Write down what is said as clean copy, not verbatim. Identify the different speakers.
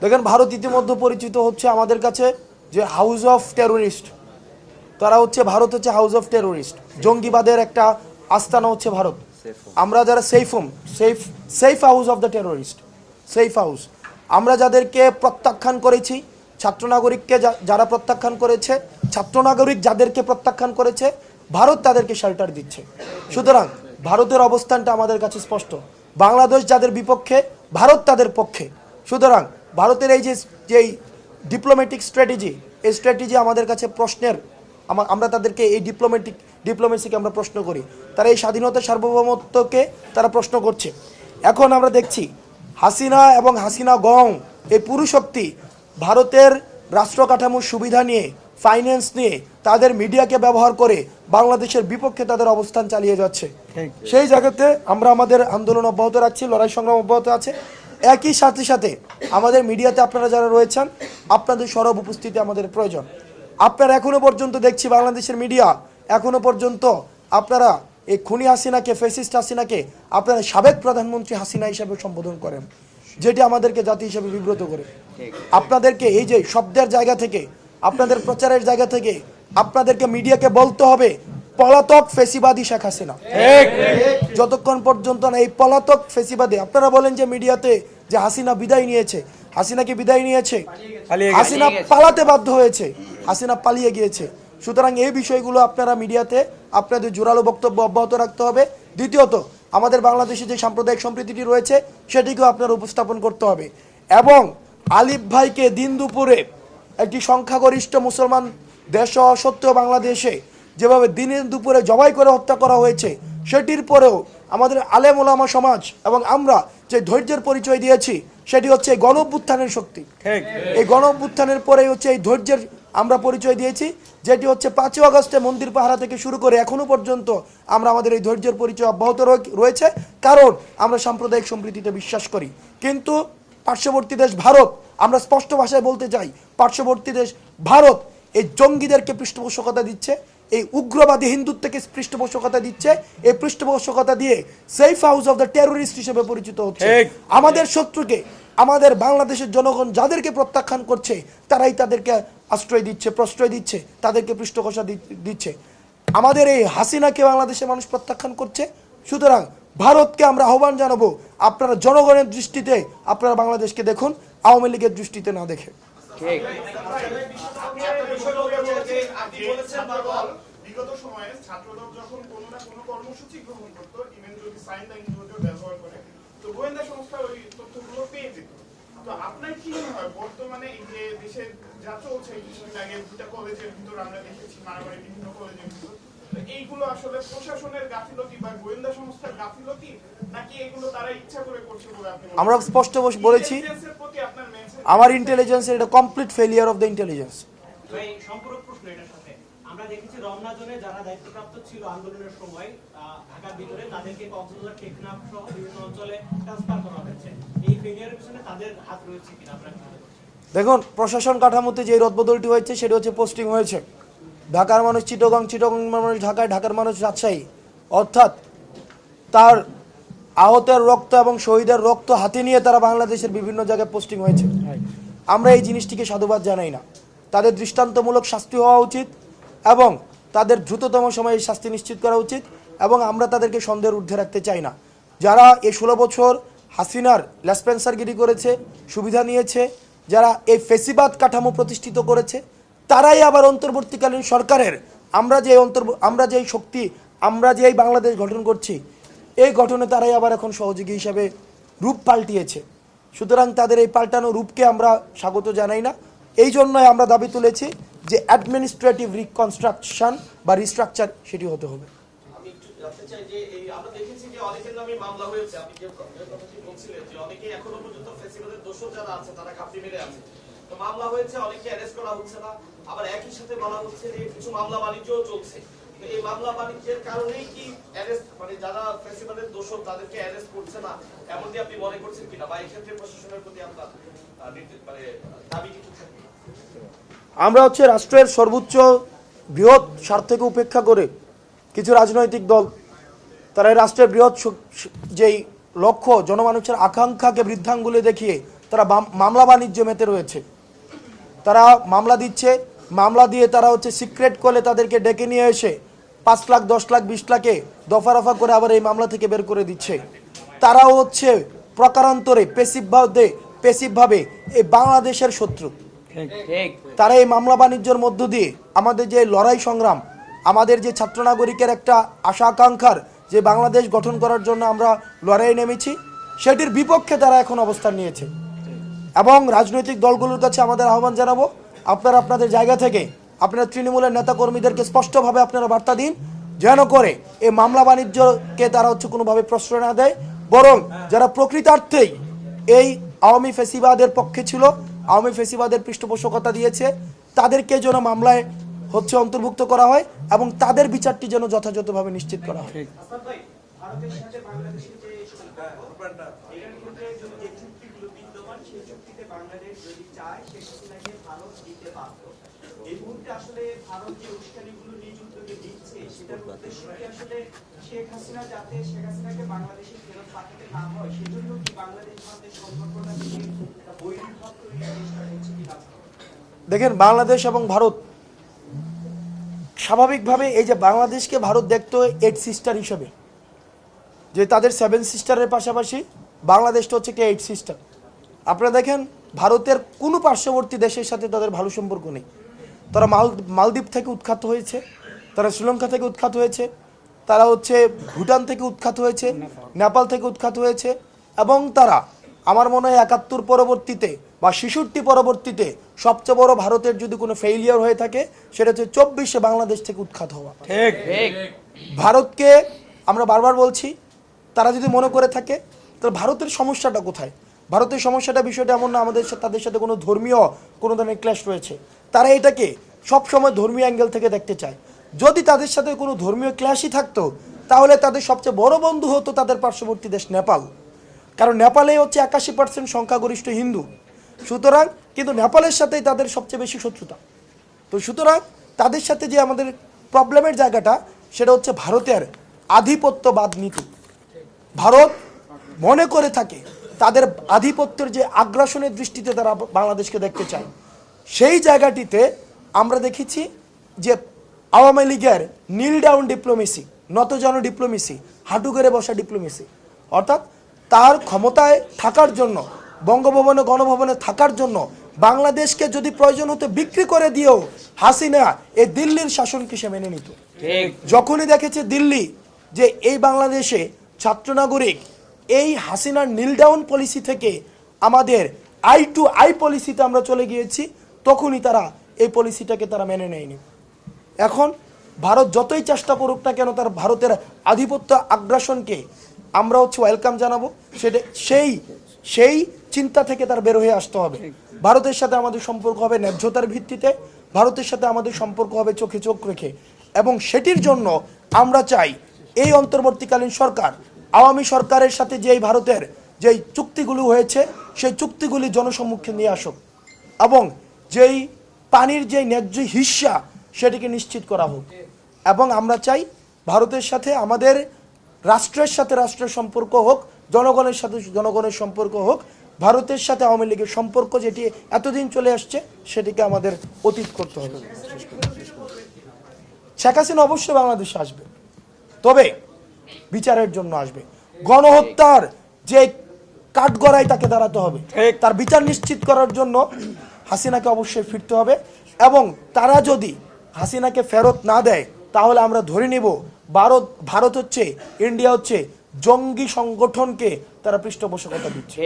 Speaker 1: দেখেন ভারত ইতিমধ্যে পরিচিত হচ্ছে আমাদের কাছে যে হাউস অফ টেরোরিস্ট। তারা হচ্ছে ভারত হচ্ছে হাউস অফ টেরোরিস্ট, জঙ্গিবাদের একটা আস্তানা হচ্ছে ভারত। আমরা যারা safe house of the terrorist, safe house, আমরা যাদেরকে প্রত্যাখ্যান করেছি, ছাত্র নাগরিককে যারা প্রত্যাখ্যান করেছে, ছাত্র নাগরিক যাদেরকে প্রত্যাখ্যান করেছে, ভারত তাদেরকে শেল্টার দিচ্ছে। সুতরাং ভারতের অবস্থানটা আমাদের কাছে স্পষ্ট। বাংলাদেশ যাদের বিপক্ষে, ভারত তাদের পক্ষে। সুতরাং ভারতের এই যেই ডিপ্লোম্যাটিক স্ট্র্যাটেজি, এই স্ট্র্যাটেজি আমাদের কাছে প্রশ্নের, আমরা তাদেরকে এই ডিপ্লোমেসিকে আমরা প্রশ্ন করি। তারা এই স্বাধীনতা সার্বভৌমত্বকে তারা প্রশ্ন করছে। এখন আমরা দেখছি হাসিনা এবং হাসিনা গং, এই পুরো শক্তি ভারতের রাষ্ট্র কাঠামোর সুবিধা নিয়ে, ফাইন্যান্স নিয়ে, তাদের মিডিয়াকে ব্যবহার করে বাংলাদেশের বিপক্ষে তাদের অবস্থান চালিয়ে যাচ্ছে। সেই জায়গাতে আমরা আমাদের আন্দোলন অব্যাহত রাখছি, লড়াই সংগ্রাম অব্যাহত আছে। একই সাথে সাথে আমাদের মিডিয়াতে আপনারা যারা রয়েছেন, আপনাদের সরব উপস্থিতি আমাদের প্রয়োজন। আপনারা এখনো পর্যন্ত দেখছি বাংলাদেশের মিডিয়া এখনো পর্যন্ত আপনারা এই খুনি হাসিনাকে, ফ্যাসিস্ট হাসিনাকে আপনারা সাবেক প্রধানমন্ত্রী হাসিনা হিসাবে সম্বোধন করেন, যেটি আমাদেরকে জাতি হিসাবে বিব্রত করে। আপনাদেরকে এই যে শব্দের জায়গা থেকে, আপনাদের প্রচারের জায়গা থেকে আপনাদেরকে মিডিয়াকে বলতে হবে পলাতক ফেসিবাদী শেখ হাসিনা। যতক্ষণ পর্যন্ত না এই পলাতক ফেসিবাদী, আপনারা বলেন যে মিডিয়াতে যে হাসিনা বিদায় নিয়েছে, হাসিনাকে বিদায় নিয়েছে, হাসিনা পালাতে বাধ্য হয়েছে, হাসিনা পালিয়ে গিয়েছে। সুতরাং এই বিষয়গুলো আপনারা মিডিয়াতে আপনাদের জোরালো বক্তব্য অব্যাহত রাখতে হবে। দ্বিতীয়ত, আমাদের বাংলাদেশে যে সাম্প্রদায়িক সম্প্রীতিটি রয়েছে সেটিকেও আপনারা উপস্থাপন করতে হবে। এবং আলিফ ভাইকে দিন দুপুরে একটি সংখ্যাগরিষ্ঠ মুসলমান দেশ সত্ত্বেও বাংলাদেশে যেভাবে দিনের দুপুরে জবাই করে হত্যা করা হয়েছে, সেটির পরেও আমাদের আলেম ওলামা সমাজ এবং আমরা যে ধৈর্যের পরিচয় দিয়েছি, সেটি হচ্ছে এই গণ অভ্যুত্থানের শক্তি। এই গণ অভ্যুত্থানের পরেই হচ্ছে এই ধৈর্যের আমরা পরিচয় দিয়েছি, যেটি হচ্ছে ৫ই আগস্টে মন্দির পাহারা থেকে শুরু করে এখনো পর্যন্ত আমরা আমাদের এই ধৈর্যের পরিচয় অব্যাহত রয়েছে, কারণ আমরা সাম্প্রদায়িক সম্প্রীতিতে বিশ্বাস করি। কিন্তু পার্শ্ববর্তী দেশ ভারত, আমরা স্পষ্ট ভাষায় বলতে চাই, পার্শ্ববর্তী দেশ ভারত এই জঙ্গিদেরকে পৃষ্ঠপোষকতা দিচ্ছে, এই উগ্রবাদী হিন্দুত্বকে পৃষ্ঠপোষকতা দিচ্ছে। এই পৃষ্ঠপোষকতা দিয়ে safe house of the terrorist হিসেবে পরিচিত হচ্ছে। আমাদের শত্রুকে, আমাদের বাংলাদেশের জনগণ যাদেরকে প্রত্যাখ্যান করছে, তারাই তাদেরকে আশ্রয় দিচ্ছে, প্রশ্রয় দিচ্ছে, তাদেরকে পৃষ্ঠপোষকতা দিচ্ছে। আমাদের এই হাসিনাকে বাংলাদেশের মানুষ প্রত্যাখ্যান করছে। সুতরাং ভারতকে আমরা আহ্বান জানাবো, আপনারা জনগণের দৃষ্টিতে আপনারা বাংলাদেশকে দেখুন, আওয়ামী লীগের দৃষ্টিতে না দেখে।
Speaker 2: বিগত সময়ে ছাত্রদল যখন কোনো না কোনো কর্মসূচি গ্রহণ করতো, ইভেন যদি সাইন ল্যাঙ্গুয়েজ ব্যবহার করে, তো গোয়েন্দা সংস্থা ওই তথ্যগুলো পেয়ে যেত। তো আপনার কি মনে হয় বর্তমানে এই যে দেশে যা চলছে, কিছুদিন আগে দুটা কলেজের ভিতর আমরা দেখেছি মারামারি, বিভিন্ন কলেজের ভিতর, এইগুলো আসলে প্রশাসনের গাফিলতি বা গোয়েন্দা সংস্থার গাফিলতি, নাকি এগুলো তারা ইচ্ছা করে করছে বলে আপনি?
Speaker 1: আমরা স্পষ্ট বলেছি, আমার ইন্টেলিজেন্সের এটা complete failure of the intelligence.
Speaker 3: ভাই সম্পূরক প্রশ্ন এটার সাথে, আমরা দেখেছি রমনা জোনে যারা দায়িত্বপ্রাপ্ত ছিল আন্দোলনের সময় ঢাকার ভিতরে, তাদেরকে কক্সবাজার, টেকনাফ সহ বিভিন্ন অঞ্চলে ট্রান্সফার করা হয়েছে। এই ফেলিয়ারের পিছনে তাদের হাত রয়েছে কিনা আপনারা কি মনে করছেন?
Speaker 1: দেখুন, প্রশাসন কাঠামোতে যে রদবদলটি হয়েছে সেটা হচ্ছে পোস্টিং হয়েছে। ঢাকার মানুষ চিটাগং, চিটাগং মানুষ ঢাকায়, ঢাকার মানুষ রাজশাহী, অর্থাৎ তার আহতের রক্ত এবং শহীদের রক্ত হাতে নিয়ে তারা বাংলাদেশের বিভিন্ন জায়গায় পোস্টিং হয়েছে। আমরা এই জিনিসটিকে সাধুবাদ জানাই না। তাদের দৃষ্টান্তমূলক শাস্তি হওয়া উচিত এবং তাদের দ্রুততম সময়ে শাস্তি নিশ্চিত করা উচিত, এবং আমরা তাদেরকে সন্দেহের ঊর্ধ্বে রাখতে চাই না। যারা এই 16 বছর হাসিনার লেসপেন্সারগিরি করেছে, সুবিধা নিয়েছে, যারা এই ফেসিবাদ কাঠামো প্রতিষ্ঠিত করেছে, তারাই আবার অন্তর্বর্তীকালীন সরকারের আমরা যে শক্তি, আমরা যে এই বাংলাদেশ গঠন করছি, এই গঠনে তারাই আবার এখন সহযোগী হিসাবে রূপ পাল্টিয়েছে। সুতরাং তাদের এই পাল্টানো রূপকে আমরা স্বাগত জানাই না। এই জন্যই আমরা দাবি তুলেছি যে অ্যাডমিনিস্ট্রেটিভ রিকনস্ট্রাকশন বা রিস্ট্রাকচার সেটি হতে হবে।
Speaker 4: আমি একটু জানতে চাই যে এই আমরা দেখেছি যে অনেকের নামে মামলা হয়েছে, আপনি যে কথাটি বলছিলেন যে অনেকে এখনো পর্যন্ত ফেসিবাদের দোষর যারা আছে তারা ঘাপটি মেরে আছে, তো মামলা হয়েছে, অনেকে অ্যারেস্ট করা হচ্ছে না, আবার একই সাথে বলা হচ্ছে যে কিছু মামলা বাণিজ্যও চলছে। তো এই মামলা বাণিজ্যের কারণেই কি অ্যারেস্ট, মানে যারা ফেসিবাদের দোষর তাদেরকে অ্যারেস্ট করছে না, এমনটি আপনি মনে করছেন কিনা, বা এই ক্ষেত্রে প্রশাসনের প্রতি আপনার মানে দাবি কিছু থাকবে?
Speaker 1: আমরা হচ্ছে রাষ্ট্রের সর্বোচ্চ বৃহৎ স্বার্থকে উপেক্ষা করে কিছু রাজনৈতিক দল, তারা রাষ্ট্রের বৃহৎ যেই লক্ষ্য, জনমানুষের আকাঙ্ক্ষাকে বৃদ্ধাঙ্গুলে দেখিয়ে তারা মামলা বাণিজ্য মেতে রয়েছে। তারা মামলা দিচ্ছে, মামলা দিয়ে তারা হচ্ছে সিক্রেট করলে তাদেরকে ডেকে নিয়ে এসে 5 লাখ 10 লাখ 20 লাখে দফা রফা করে আবার এই মামলা থেকে বের করে দিচ্ছে। তারাও হচ্ছে প্রকারান্তরে পেসিভভাবে এই বাংলাদেশের শত্রু। তারা এই মামলা বাণিজ্যের মধ্য দিয়ে আমাদের যে লড়াই সংগ্রাম, আমাদের যে ছাত্র নাগরিকের একটা আশা আকাঙ্ক্ষার যে বাংলাদেশ গঠন করার জন্য আমরা লড়াই নেমেছি, সেটির বিপক্ষে তারা এখন অবস্থান নিয়েছে। এবং রাজনৈতিক দলগুলোর কাছে আমাদের আহ্বান জানাবো, আপনারা আপনাদের জায়গা থেকে আপনারা তৃণমূলের নেতা কর্মীদেরকে স্পষ্টভাবে আপনারা বার্তা দিন, যেন করে এই মামলা বাণিজ্যকে তারা হচ্ছে কোনোভাবে প্রশ্রয় না দেয়, বরং যারা প্রকৃতার্থেই এই আওয়ামী ফ্যাসিবাদের পক্ষে ছিল, আওয়ামী ফ্যাসিবাদের পৃষ্ঠপোষকতা দিয়েছে, তাদেরকে যেন মামলায় হচ্ছে অন্তর্ভুক্ত করা হয় এবং তাদের বিচারটি যেন যথাযথভাবে নিশ্চিত করা হয়।
Speaker 5: আসাদ ভাই, ভারতের সাথে বাংলাদেশের যে এটার ক্ষেত্রে যদি যে চুক্তিগুলো বিদ্যমান, সেই চুক্তিতে বাংলাদেশ যদি চায় শেখ হাসিনাকে ভারত দিতে পারত। এই মুহূর্তে আসলে ভারত যে উস্কানিগুলো নিজ উদ্যোগে দিচ্ছে, সেটার উদ্দেশ্য কি আসলে শেখ হাসিনাকে বাংলাদেশে ফেরত পাঠাতে না হয়, সেজন্য কি বাংলাদেশ ভারতের সম্পর্কটা থেকে একটা বৈরী ভাব তৈরির চেষ্টা হচ্ছে কিনা?
Speaker 1: দেখেন, বাংলাদেশ এবং ভারত স্বাভাবিকভাবে এই যে বাংলাদেশকে ভারত দেখতো 8 সিস্টার হিসেবে, যে তাদের 7 সিস্টারের পাশাপাশি বাংলাদেশটা হচ্ছে কি 8 সিস্টার। আপনারা দেখেন, ভারতের কোনো পার্শ্ববর্তী দেশের সাথে তাদের ভালো সম্পর্ক নেই। তারা মালদ্বীপ থেকে উৎখাত হয়েছে, তারা শ্রীলঙ্কা থেকে উৎখাত হয়েছে, তারা হচ্ছে ভুটান থেকে উৎখাত হয়েছে, নেপাল থেকে উৎখাত হয়েছে, এবং তারা আমার মনে হয় 71 পরবর্তীতে বা 66 পরবর্তীতে সবচেয়ে বড় ভারতের যদি কোনো ফেইলিয়ার হয়ে থাকে, সেটা হচ্ছে 24-এ বাংলাদেশ থেকে উৎখাত হওয়া। ভারতকে আমরা বারবার বলছি, তারা যদি মনে করে থাকে তাহলে ভারতের সমস্যাটা কোথায়? ভারতের সমস্যাটা বিষয়টা এমন না তাদের সাথে কোনো ধর্মীয় কোনো ধরনের ক্ল্যাশ রয়েছে। তারা এটাকে সবসময় ধর্মীয় অ্যাঙ্গেল থেকে দেখতে চায়। যদি তাদের সাথে কোনো ধর্মীয় ক্ল্যাশই থাকতো, তাহলে তাদের সবচেয়ে বড় বন্ধু হতো তাদের পার্শ্ববর্তী দেশ নেপাল। কারণ নেপালে হচ্ছে 81% সংখ্যাগরিষ্ঠ হিন্দু। সুতরাং কিন্তু নেপালের সাথেই তাদের সবচেয়ে বেশি শত্রুতা। তো সুতরাং তাদের সাথে যে আমাদের প্রবলেমের জায়গাটা, সেটা হচ্ছে ভারতের আধিপত্যবাদ নীতি। ভারত মনে করে থাকে তাদের আধিপত্যের যে আগ্রাসনের দৃষ্টিতে তারা বাংলাদেশকে দেখতে চায়। সেই জায়গাটিতে আমরা দেখেছি যে আওয়ামী লীগের নীল ডাউন ডিপ্লোমেসি, নতজানু ডিপ্লোমেসি, হাঁটু গেড়ে বসা ডিপ্লোমেসি, অর্থাৎ তার ক্ষমতায় থাকার জন্য, বঙ্গভবনে গণভবনে থাকার জন্য বাংলাদেশকে যদি প্রয়োজন হতো বিক্রি করে দিয়েও হাসিনা এই দিল্লির শাসনকে সে মেনে নিত। যখনই দেখেছে দিল্লি যে এই বাংলাদেশে ছাত্র নাগরিক এই হাসিনার নীল ডাউন পলিসি থেকে আমাদের আই টু আই পলিসিতে আমরা চলে গিয়েছি, তখনই তারা এই পলিসিটাকে তারা মেনে নেয়নি। এখন ভারত যতই চেষ্টা করুক না কেন, তার ভারতের আধিপত্য আগ্রাসনকে আমরা হচ্ছে ওয়েলকাম জানাবো। সেই চিন্তা থেকে তার বের হয়ে আসতে হবে। ভারতের সাথে আমাদের সম্পর্ক হবে ন্যায্যতার ভিত্তিতে, ভারতের সাথে আমাদের সম্পর্ক হবে চোখে চোখ রেখে, এবং সেটির জন্য আমরা চাই এই অন্তর্বর্তীকালীন সরকার আওয়ামী সরকারের সাথে যেই ভারতের যেই চুক্তিগুলো হয়েছে, সেই চুক্তিগুলি জনসম্মুখে নিয়ে আসুক, এবং যেই পানির যেই ন্যায্য হিস্সা সেটিকে নিশ্চিত করা হোক। এবং আমরা চাই ভারতের সাথে আমাদের রাষ্ট্রের সাথে রাষ্ট্রের সম্পর্ক হোক, জনগণের সাথে জনগণের সম্পর্ক হোক। ভারতের সাথে আওয়ামী লীগের সম্পর্ক যেটি এতদিন চলে আসছে, সেটিকে আমাদের অতীত করতে হবে। শেখ হাসিনা অবশ্যই বাংলাদেশে আসবে, তবে বিচারের জন্য আসবে। গণহত্যার যে কাঠগড়ায় তাকে দাঁড়াতে হবে, তার বিচার নিশ্চিত করার জন্য হাসিনাকে অবশ্যই ফিরতে হবে। এবং তারা যদি হাসিনাকে ফেরত না দেয়, তাহলে আমরা ধরে নিব ভারত হচ্ছে, ইন্ডিয়া হচ্ছে জঙ্গি সংগঠনকে তারা পৃষ্ঠপোষকতা দিচ্ছে।